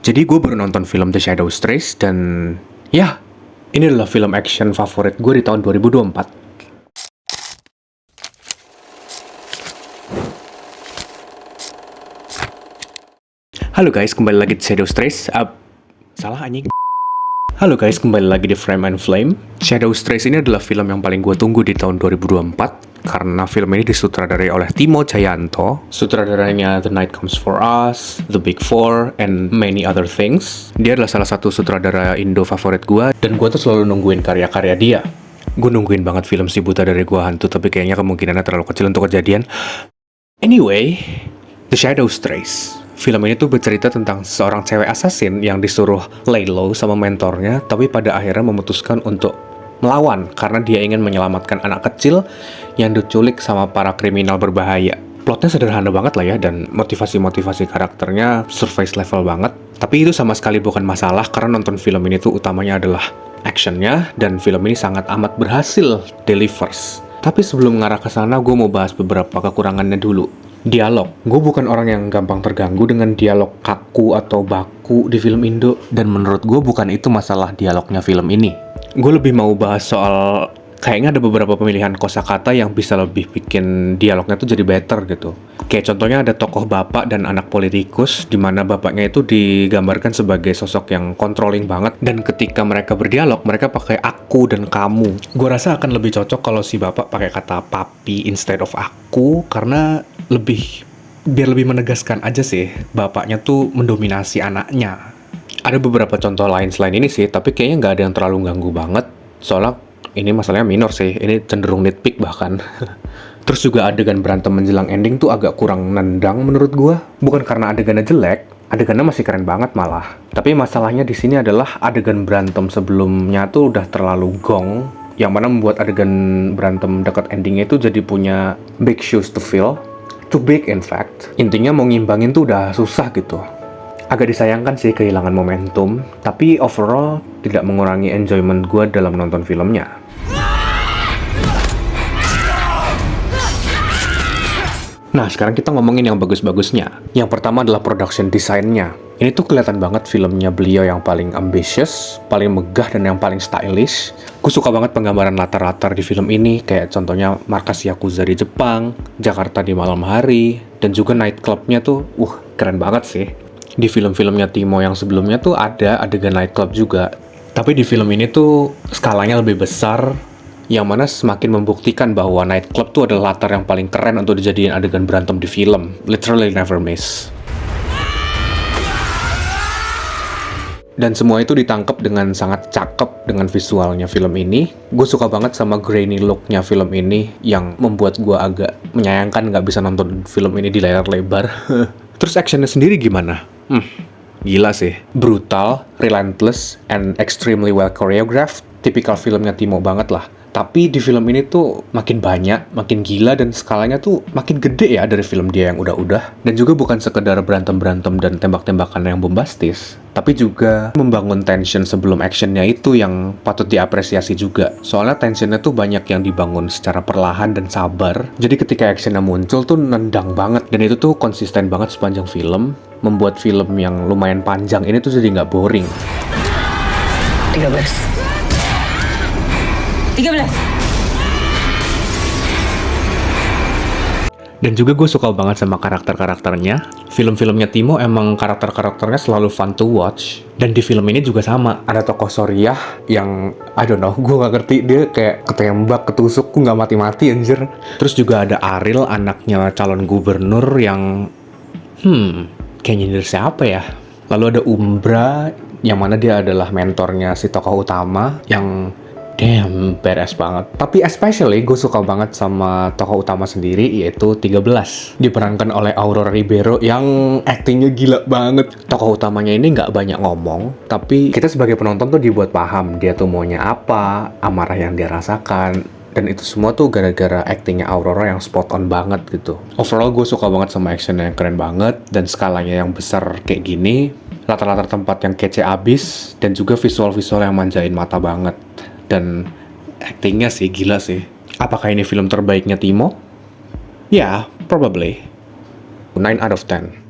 Jadi gue baru nonton film The Shadows Trace dan ya, ini adalah film action favorit gue di tahun 2024. Halo guys, kembali lagi di Shadows Trace. Salah anjing. Halo guys, kembali lagi di Frame and Flame. Shadows Trace ini adalah film yang paling gue tunggu di tahun 2024 karena film ini disutradarai oleh Timo Tjahjanto. Sutradaranya The Night Comes For Us, The Big Four, and many other things. Dia adalah salah satu sutradara Indo favorit gue dan gue tuh selalu nungguin karya-karya dia. Gue nungguin banget film si buta dari Gua Hantu, tapi kayaknya kemungkinannya terlalu kecil untuk kejadian. Anyway, The Shadows Trace. Film ini tuh bercerita tentang seorang cewek assassin yang disuruh lay low sama mentornya, tapi pada akhirnya memutuskan untuk melawan karena dia ingin menyelamatkan anak kecil yang diculik sama para kriminal berbahaya. Plotnya sederhana banget lah ya, dan motivasi-motivasi karakternya surface level banget. Tapi itu sama sekali bukan masalah karena nonton film ini tuh utamanya adalah actionnya, dan film ini sangat amat berhasil delivers. Tapi sebelum mengarah ke sana, gue mau bahas beberapa kekurangannya dulu. Dialog. Gue bukan orang yang gampang terganggu dengan dialog kaku atau baku di film Indo, dan menurut gue bukan itu masalah dialognya film ini. Gue lebih mau bahas soal kayaknya ada beberapa pemilihan kosakata yang bisa lebih bikin dialognya tuh jadi better gitu. Kayak contohnya ada tokoh bapak dan anak politikus, di mana bapaknya itu digambarkan sebagai sosok yang controlling banget, dan ketika mereka berdialog mereka pakai aku dan kamu. Gue rasa akan lebih cocok kalau si bapak pakai kata papi instead of aku, karena biar lebih menegaskan aja sih, bapaknya tuh mendominasi anaknya. Ada beberapa contoh lain selain ini sih, tapi kayaknya nggak ada yang terlalu ganggu banget. Soalnya ini masalahnya minor sih, ini cenderung nitpick bahkan. Terus juga adegan berantem menjelang ending tuh agak kurang nendang menurut gua. Bukan karena adegannya jelek, adegannya masih keren banget malah. Tapi masalahnya di sini adalah adegan berantem sebelumnya tuh udah terlalu gong, yang mana membuat adegan berantem dekat endingnya itu jadi punya big shoes to fill. Too big in fact. Intinya mau ngimbangin tuh udah susah gitu. Agak disayangkan sih kehilangan momentum, tapi overall tidak mengurangi enjoyment gue dalam nonton filmnya. Nah, sekarang kita ngomongin yang bagus-bagusnya. Yang pertama adalah production design-nya. Ini tuh kelihatan banget filmnya beliau yang paling ambitious, paling megah, dan yang paling stylish. Gue suka banget penggambaran latar-latar di film ini, kayak contohnya markas Yakuza di Jepang, Jakarta di malam hari, dan juga nightclub-nya tuh, keren banget sih. Di film-filmnya Timo yang sebelumnya tuh ada adegan nightclub juga. Tapi di film ini tuh skalanya lebih besar, yang mana semakin membuktikan bahwa nightclub tuh adalah latar yang paling keren untuk dijadiin adegan berantem di film. Literally never miss. Dan semua itu ditangkap dengan sangat cakep dengan visualnya film ini. Gue suka banget sama grainy look-nya film ini, yang membuat gue agak menyayangkan nggak bisa nonton film ini di layar lebar. Terus actionnya sendiri gimana? Gila sih. Brutal, relentless, and extremely well choreographed. Tipikal filmnya Timo banget lah. Tapi di film ini tuh makin banyak, makin gila, dan skalanya tuh makin gede ya dari film dia yang udah-udah. Dan juga bukan sekedar berantem-berantem dan tembak-tembakan yang bombastis, tapi juga membangun tension sebelum actionnya itu yang patut diapresiasi juga. Soalnya tensionnya tuh banyak yang dibangun secara perlahan dan sabar. Jadi ketika actionnya muncul tuh nendang banget. Dan itu tuh konsisten banget sepanjang film, membuat film yang lumayan panjang ini tuh jadi nggak boring. 13. Dan juga gue suka banget sama karakter-karakternya. Film-filmnya Timo emang karakter-karakternya selalu fun to watch. Dan di film ini juga sama. Ada tokoh Soriah yang, I don't know, gue gak ngerti. Dia kayak ketembak, ketusuk, gue gak mati-mati anjir. Terus juga ada Ariel, anaknya calon gubernur yang, kayak nyindir siapa ya? Lalu ada Umbra, yang mana dia adalah mentornya si tokoh utama, yang damn, badass banget. Tapi especially gue suka banget sama tokoh utama sendiri, yaitu 13. Diperankan oleh Aurora Ribeiro yang actingnya gila banget. Tokoh utamanya ini nggak banyak ngomong, tapi kita sebagai penonton tuh dibuat paham dia tuh maunya apa, amarah yang dia rasakan. Dan itu semua tuh gara-gara actingnya Aurora yang spot on banget gitu. Overall gue suka banget sama actionnya yang keren banget, dan skalanya yang besar kayak gini, latar-latar tempat yang kece abis, dan juga visual-visual yang manjain mata banget. Dan actingnya sih gila sih. Apakah ini film terbaiknya Timo? Ya, probably. 9 out of 10.